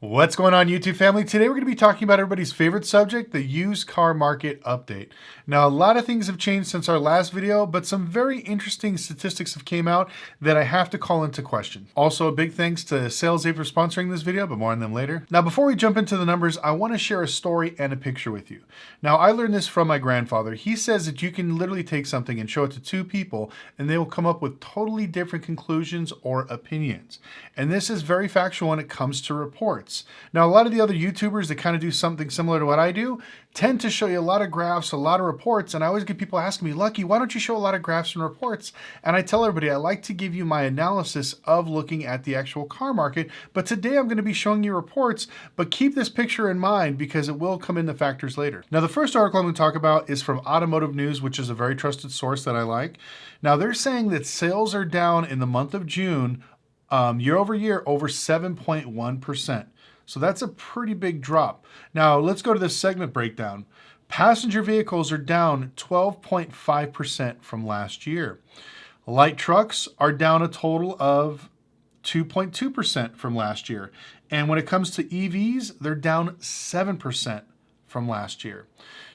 What's going on, YouTube family? Today we're going to be talking about everybody's favorite subject, the used car market update. Now, a lot of things have changed since our last video, but some very interesting statistics have came out that I have to call into question. Also, a big thanks to SalesApe for sponsoring this video, but more on them later. Now, before we jump into the numbers, I want to share a story and a picture with you. Now, I learned this from my grandfather. He says that you can literally take something and show it to two people, and they will come up with totally different conclusions or opinions. And this is very factual when it comes to reports. Now, a lot of the other YouTubers that kind of do something similar to what I do tend to show you a lot of graphs, a lot of reports, and I always get people asking me, Lucky, why don't you show a lot of graphs and reports? And I tell everybody I like to give you my analysis of looking at the actual car market, but today I'm going to be showing you reports, but keep this picture in mind because it will come into factors later. Now, the first article I'm going to talk about is from Automotive News, which is a very trusted source that I like. Now, they're saying that sales are down in the month of June year over year over 7.1%. So that's a pretty big drop. Now let's go to the segment breakdown. Passenger vehicles are down 12.5% from last year. Light trucks are down a total of 2.2% from last year. And when it comes to EVs, they're down 7% from last year.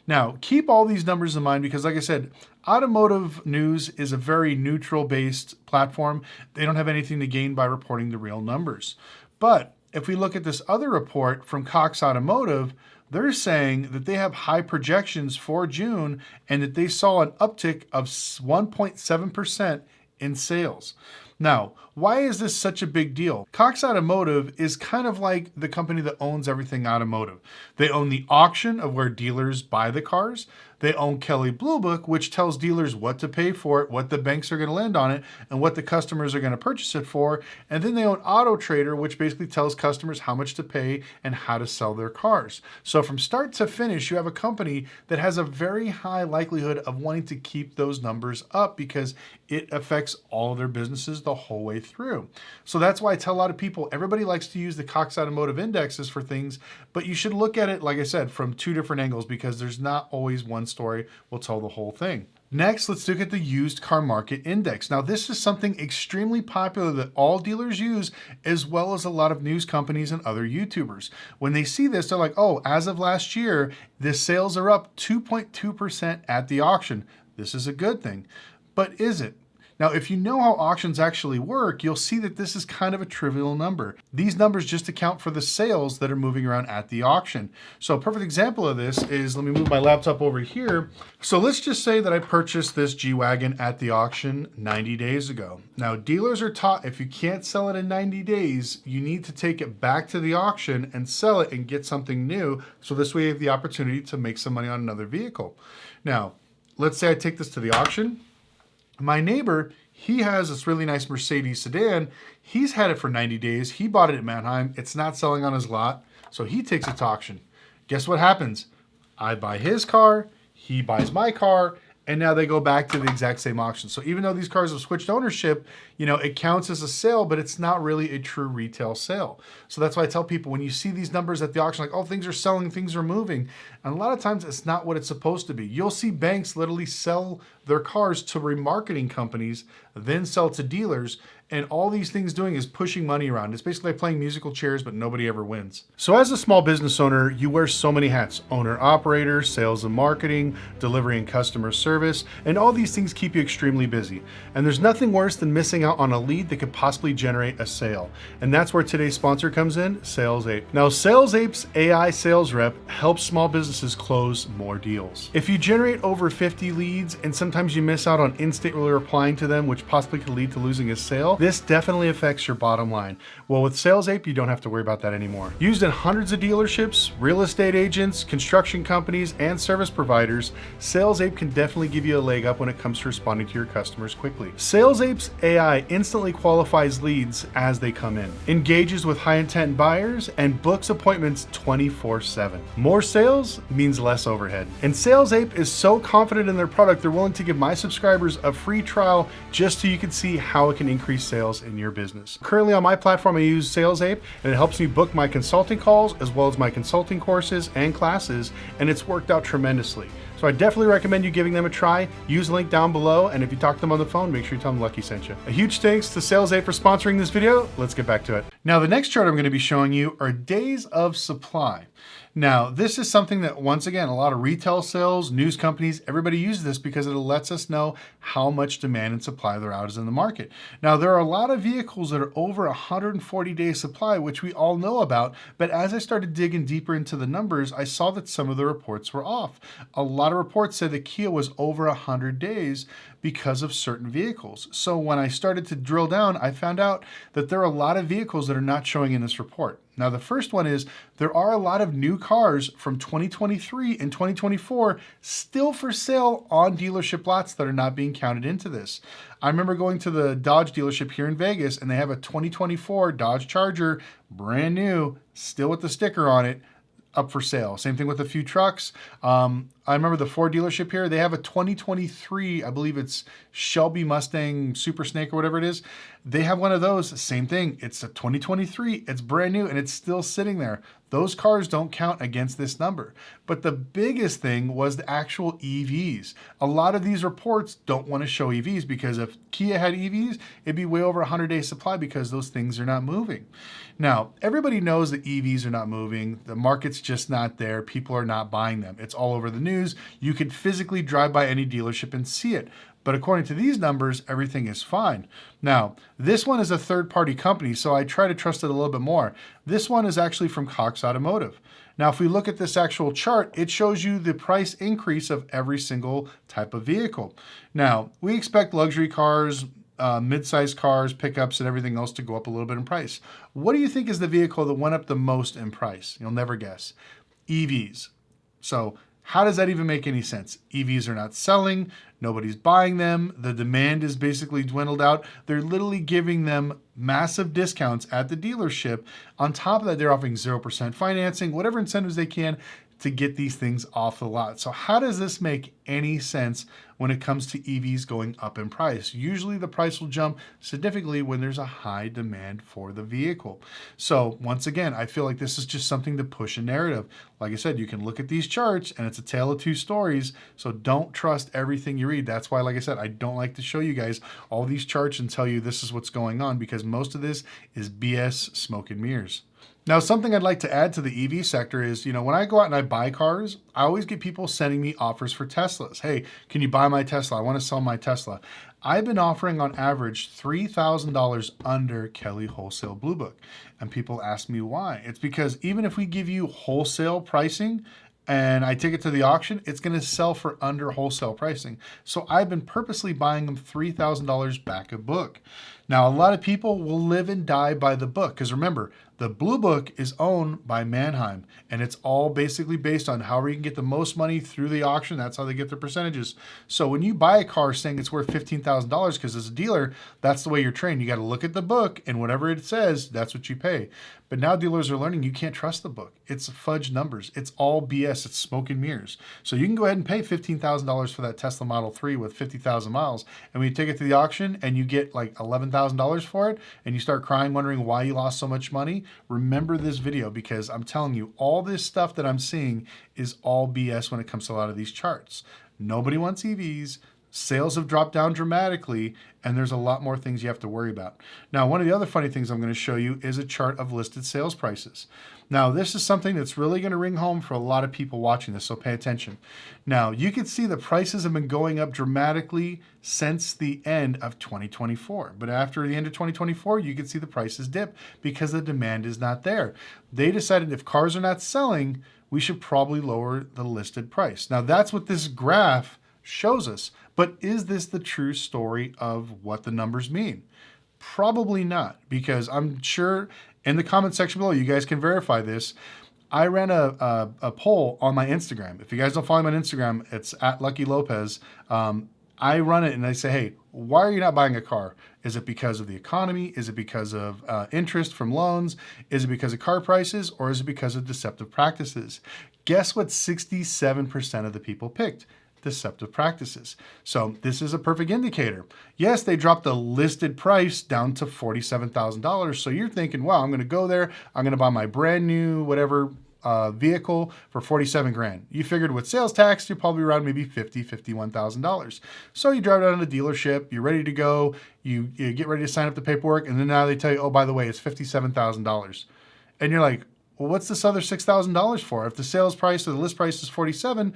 Now, keep all these numbers in mind because, like I said, Automotive News is a very neutral-based platform. They don't have anything to gain by reporting the real numbers. But if we look at this other report from Cox Automotive, they're saying that they have high projections for June and that they saw an uptick of 1.7% in sales. Now, why is this such a big deal? Cox Automotive is kind of like the company that owns everything automotive. They own the auction of where dealers buy the cars. They own Kelley Blue Book, which tells dealers what to pay for it, what the banks are going to lend on it, and what the customers are going to purchase it for. And then they own Auto Trader, which basically tells customers how much to pay and how to sell their cars. So from start to finish, you have a company that has a very high likelihood of wanting to keep those numbers up because it affects all of their businesses the whole way through. So that's why I tell a lot of people, everybody likes to use the Cox Automotive indexes for things, but you should look at it, like I said, from two different angles because there's not always one story will tell the whole thing. Next, let's look at the used car market index. Now, this is something extremely popular that all dealers use, as well as a lot of news companies and other YouTubers. When they see this, they're like, oh, as of last year, the sales are up 2.2% at the auction. This is a good thing. But is it? Now, if you know how auctions actually work, you'll see that this is kind of a trivial number. These numbers just account for the sales that are moving around at the auction. So a perfect example of this is, let me move my laptop over here. So let's just say that I purchased this G-Wagon at the auction 90 days ago. Now, dealers are taught if you can't sell it in 90 days, you need to take it back to the auction and sell it and get something new. So this way you have the opportunity to make some money on another vehicle. Now, let's say I take this to the auction. My neighbor, he has this really nice Mercedes sedan. He's had it for 90 days. He bought it at Manheim. It's not selling on his lot, so he takes it to auction. Guess what happens? I buy his car, he buys my car, and now they go back to the exact same auction. So even though these cars have switched ownership, you know, it counts as a sale, but it's not really a true retail sale. So that's why I tell people when you see these numbers at the auction, like, oh, things are selling, things are moving. And a lot of times it's not what it's supposed to be. You'll see banks literally sell their cars to remarketing companies, then sell to dealers. And all these things doing is pushing money around. It's basically like playing musical chairs, but nobody ever wins. So as a small business owner, you wear so many hats: owner, operator, sales and marketing, delivery and customer service, and all these things keep you extremely busy. And there's nothing worse than missing out on a lead that could possibly generate a sale. And that's where today's sponsor comes in, SalesApe. Now, SalesApe's AI sales rep helps small businesses close more deals. If you generate over 50 leads and sometimes you miss out on instantly replying to them, which possibly could lead to losing a sale, this definitely affects your bottom line. Well, with SalesApe, you don't have to worry about that anymore. Used in hundreds of dealerships, real estate agents, construction companies, and service providers, SalesApe can definitely give you a leg up when it comes to responding to your customers quickly. SalesApe's AI instantly qualifies leads as they come in, engages with high intent buyers, and books appointments 24/7. More sales means less overhead. And SalesApe is so confident in their product, they're willing to give my subscribers a free trial just so you can see how it can increase sales in your business. Currently on my platform, I use SalesApe, and it helps me book my consulting calls as well as my consulting courses and classes, and it's worked out tremendously. So I definitely recommend you giving them a try. Use the link down below, and if you talk to them on the phone, make sure you tell them Lucky sent you. A huge thanks to Sales8 for sponsoring this video. Let's get back to it. Now, the next chart I'm going to be showing you are days of supply. Now, this is something that, once again, a lot of retail sales, news companies, everybody uses this because it lets us know how much demand and supply there is in the market. Now, there are a lot of vehicles that are over 140 days supply, which we all know about, but as I started digging deeper into the numbers, I saw that some of the reports were off. A lot of reports said that Kia was over 100 days because of certain vehicles. So when I started to drill down, I found out that there are a lot of vehicles that are not showing in this report. Now, the first one is there are a lot of new cars from 2023 and 2024 still for sale on dealership lots that are not being counted into this. I remember going to the Dodge dealership here in Vegas, and they have a 2024 Dodge Charger, brand new, still with the sticker on it, up for sale. Same thing with a few trucks. I remember the Ford dealership here, they have a 2023, I believe it's Shelby Mustang Super Snake or whatever it is. They have one of those, same thing. It's a 2023, it's brand new, and it's still sitting there. Those cars don't count against this number. But the biggest thing was the actual EVs. A lot of these reports don't want to show EVs because if Kia had EVs, it'd be way over 100-day supply because those things are not moving. Now, everybody knows that EVs are not moving. The market's just not there. People are not buying them. It's all over the news. You could physically drive by any dealership and see it. But according to these numbers, everything is fine. Now, this one is a third-party company, so I try to trust it a little bit more. This one is actually from Cox Automotive. Now, if we look at this actual chart, it shows you the price increase of every single type of vehicle. Now, we expect luxury cars, mid-sized cars, pickups, and everything else to go up a little bit in price. What do you think is the vehicle that went up the most in price? You'll never guess. EVs. So how does that even make any sense? EVs are not selling. Nobody's buying them. The demand is basically dwindled out. They're literally giving them massive discounts at the dealership. On top of that, they're offering 0% financing, whatever incentives they can to get these things off the lot. So how does this make any sense when it comes to EVs going up in price? Usually the price will jump significantly when there's a high demand for the vehicle. So once again, I feel like this is just something to push a narrative. Like I said, you can look at these charts and it's a tale of two stories. So don't trust everything you read. That's why, like I said, I don't like to show you guys all these charts and tell you this is what's going on because most of this is BS, smoke and mirrors. Now, something I'd like to add to the EV sector is, when I go out and I buy cars, I always get people sending me offers for Teslas. Hey, can you buy my Tesla? I want to sell my Tesla. I've been offering on average $3,000 under Kelly Wholesale Blue Book. And people ask me why. It's because even if we give you wholesale pricing, and I take it to the auction, it's going to sell for under wholesale pricing. So I've been purposely buying them $3,000 back a book. Now, a lot of people will live and die by the book because remember, the Blue Book is owned by Manheim, and it's all basically based on however you can get the most money through the auction. That's how they get their percentages. So when you buy a car saying it's worth $15,000, because as a dealer, that's the way you're trained. You got to look at the book, and whatever it says, that's what you pay. But now dealers are learning you can't trust the book. It's fudge numbers. It's all BS. It's smoke and mirrors. So you can go ahead and pay $15,000 for that Tesla Model 3 with 50,000 miles, and when you take it to the auction and you get like $11,000 for it, and you start crying wondering why you lost so much money, remember this video because I'm telling you, all this stuff that I'm seeing is all BS when it comes to a lot of these charts. Nobody wants EVs. Sales have dropped down dramatically, and there's a lot more things you have to worry about. Now, one of the other funny things I'm going to show you is a chart of listed sales prices. Now, this is something that's really going to ring home for a lot of people watching this, so pay attention. Now, you can see the prices have been going up dramatically since the end of 2024. But after the end of 2024, you can see the prices dip because the demand is not there. They decided if cars are not selling, we should probably lower the listed price. Now, that's what this graph shows us. But is this the true story of what the numbers mean? Probably not, because I'm sure in the comment section below, you guys can verify this. I ran a poll on my Instagram. If you guys don't follow me on Instagram, it's at Lucky Lopez. I run it and I say, hey, why are you not buying a car? Is it because of the economy? Is it because of interest from loans? Is it because of car prices? Or is it because of deceptive practices? Guess what 67% of the people picked? Deceptive practices. So this is a perfect indicator. Yes, they dropped the listed price down to $47,000. So you're thinking, wow, I'm going to go there. I'm going to buy my brand new, whatever, vehicle for 47 grand. You figured with sales tax, you're probably around maybe $51,000. So you drive down to the dealership, you're ready to go, you get ready to sign up the paperwork, and then now they tell you, oh, by the way, it's $57,000. And you're like, well, what's this other $6,000 for? If the sales price or the list price is 47,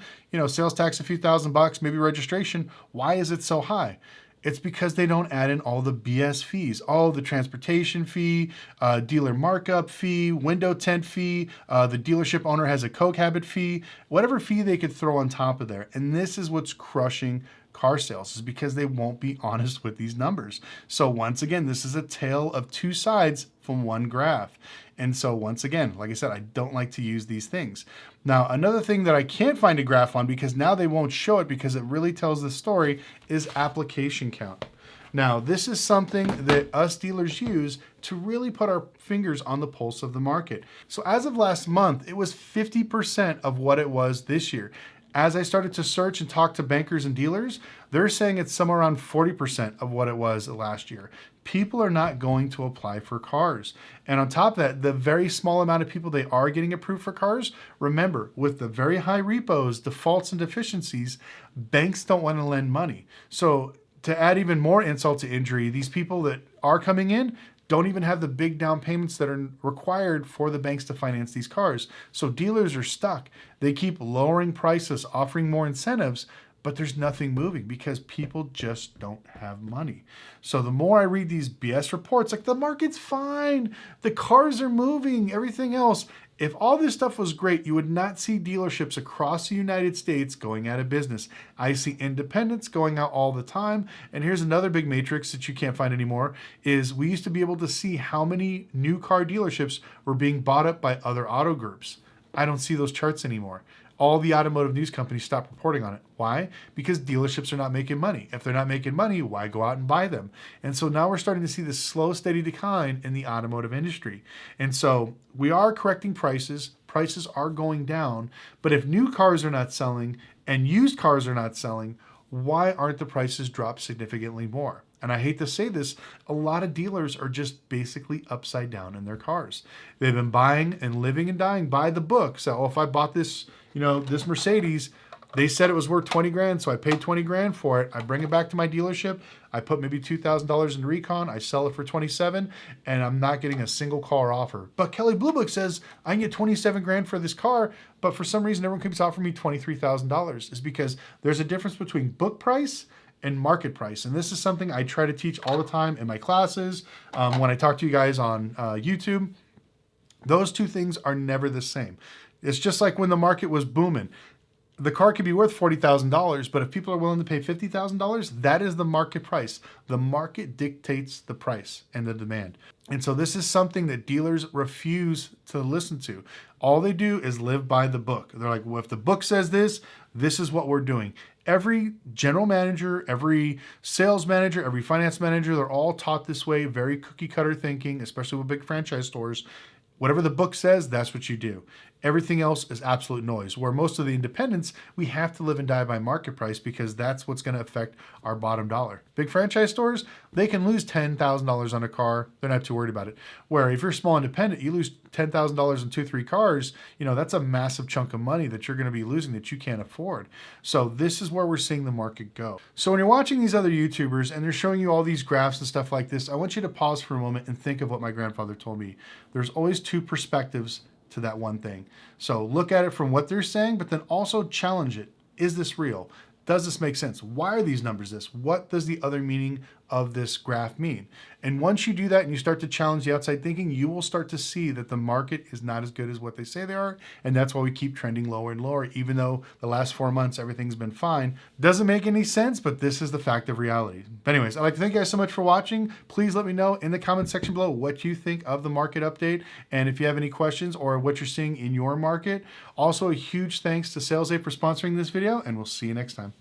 sales tax a few $1,000, maybe registration, why is it so high? It's because they don't add in all the BS fees, all the transportation fee, dealer markup fee, window tint fee, the dealership owner has a coke habit fee, whatever fee they could throw on top of there. And this is what's crushing car sales, is because they won't be honest with these numbers. So once again, this is a tale of two sides from one graph. And so once again, like I said, I don't like to use these things. Now, another thing that I can't find a graph on, because now they won't show it because it really tells the story, is application count. Now, this is something that us dealers use to really put our fingers on the pulse of the market. So as of last month, it was 50% of what it was this year. As I started to search and talk to bankers and dealers, they're saying it's somewhere around 40% of what it was last year. People are not going to apply for cars. And on top of that, the very small amount of people they are getting approved for cars, remember, with the very high repos, defaults, and deficiencies, banks don't want to lend money. So to add even more insult to injury, these people that are coming in don't even have the big down payments that are required for the banks to finance these cars. So dealers are stuck. They keep lowering prices, offering more incentives, but there's nothing moving because people just don't have money. So the more I read these BS reports, like the market's fine, the cars are moving, everything else. If all this stuff was great, you would not see dealerships across the United States going out of business. I see independents going out all the time. And here's another big matrix that you can't find anymore, is we used to be able to see how many new car dealerships were being bought up by other auto groups. I don't see those charts anymore. All the automotive news companies stopped reporting on it. Why? Because dealerships are not making money. If they're not making money, why go out and buy them? And so now we're starting to see this slow, steady decline in the automotive industry. And so we are correcting prices. Prices are going down. But if new cars are not selling and used cars are not selling, why aren't the prices dropped significantly more? And I hate to say this, a lot of dealers are just basically upside down in their cars. They've been buying and living and dying by the book. So if I bought this, this Mercedes, they said it was worth 20 grand, so I paid 20 grand for it. I bring it back to my dealership. I put maybe $2,000 in recon. I sell it for 27, and I'm not getting a single car offer. But Kelley Blue Book says I can get 27 grand for this car, but for some reason everyone keeps offering me $23,000. Is because there's a difference between book price and market price. And this is something I try to teach all the time in my classes. When I talk to you guys on YouTube, those two things are never the same. It's just like when the market was booming. The car could be worth $40,000, but if people are willing to pay $50,000, that is the market price. The market dictates the price and the demand. And so this is something that dealers refuse to listen to. All they do is live by the book. They're like, well, if the book says this, this is what we're doing. Every general manager, every sales manager, every finance manager, they're all taught this way, very cookie cutter thinking, especially with big franchise stores. Whatever the book says, that's what you do. Everything else is absolute noise. Where most of the independents, we have to live and die by market price because that's what's going to affect our bottom dollar. Big franchise stores, they can lose $10,000 on a car. They're not too worried about it. Where if you're small independent, you lose $10,000 in 2-3 cars, that's a massive chunk of money that you're going to be losing that you can't afford. So this is where we're seeing the market go. So when you're watching these other YouTubers and they're showing you all these graphs and stuff like this, I want you to pause for a moment and think of what my grandfather told me. There's always two perspectives to that one thing. So look at it from what they're saying, but then also challenge it. Is this real? Does this make sense? Why are these numbers this? What does the other meaning of this graph mean? And once you do that and you start to challenge the outside thinking, you will start to see that the market is not as good as what they say they are. And that's why we keep trending lower and lower, even though the last 4 months, everything's been fine. Doesn't make any sense, but this is the fact of reality. But anyways, I'd like to thank you guys so much for watching. Please let me know in the comment section below what you think of the market update. And if you have any questions or what you're seeing in your market. Also, a huge thanks to SalesApe for sponsoring this video, and we'll see you next time.